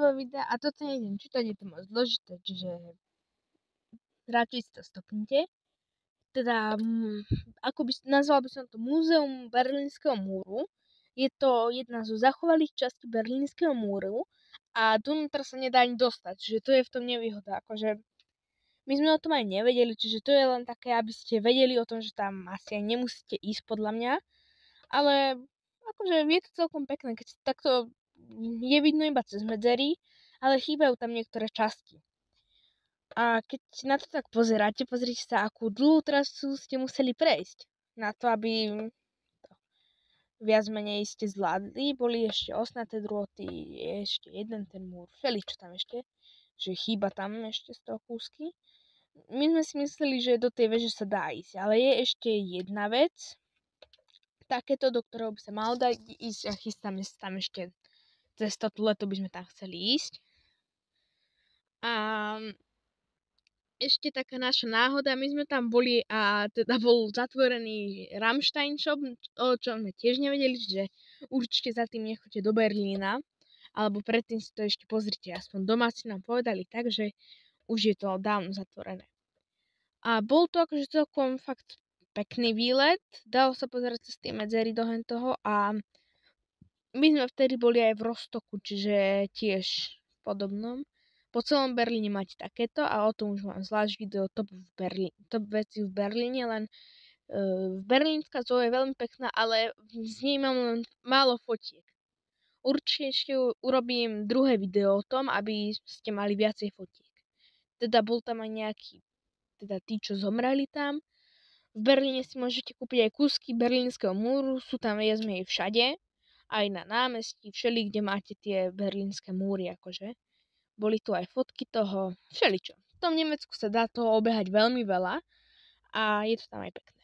YouTube videa a toto nejdem čítať, je to moc zložité, čiže radšej si to stopnite. Teda, nazval by som to Múzeum Berlínskeho múru. Je to jedna zo zachovalých častí Berlínskeho múru a donútra sa nedá ani dostať, čiže to je v tom nevýhoda. Akože my sme o tom aj nevedeli, čiže to je len také, aby ste vedeli o tom, že tam asi aj nemusíte ísť podľa mňa. Ale akože je to celkom pekné, keď takto je vidno iba cez medzery, ale chýbajú tam niektoré časti. A keď na to tak pozeráte, pozrite sa, akú dlhú trasu ste museli prejsť na to, aby to viac menej ste zvládli. Boli ešte osnaté drôty, ešte jeden ten múr, všeličo tam ešte, že chýba tam ešte z toho kúsky. My sme si mysleli, že do tej veže sa dá ísť, ale je ešte jedna vec, takéto, do ktorého by sa malo dať ísť a chystáme sa tam ešte cez toto leto by sme tam chceli ísť. A ešte taká naša náhoda, my sme tam boli a teda bol zatvorený Rammstein shop, o čom sme tiež nevedeli, že určite za tým nechoďte do Berlína, alebo predtým si to ešte pozrite, aspoň doma si nám povedali tak, že už je to dávno zatvorené. A bol to akože celkom fakt pekný výlet, dalo sa pozerať cez tie medzery do toho a my sme vtedy boli aj v Rostoku, čiže tiež v podobnom. Po celom Berlíne máte takéto a o tom už mám zvlášť video top veci v Berlíne, len berlínska zoo je veľmi pekná, ale z nej mám len málo fotiek. Určite urobím druhé video o tom, aby ste mali viacej fotiek. Teda bol tam aj nejaký, teda tí, čo zomreli tam. V Berlíne si môžete kúpiť aj kúsky berlínskeho múru, sú tam viac menej všade, aj na námestí, všeli, kde máte tie berlínske múry, akože. Boli tu aj fotky toho, všeličo. V tom Nemecku sa dá toho obehať veľmi veľa a je to tam aj pekné.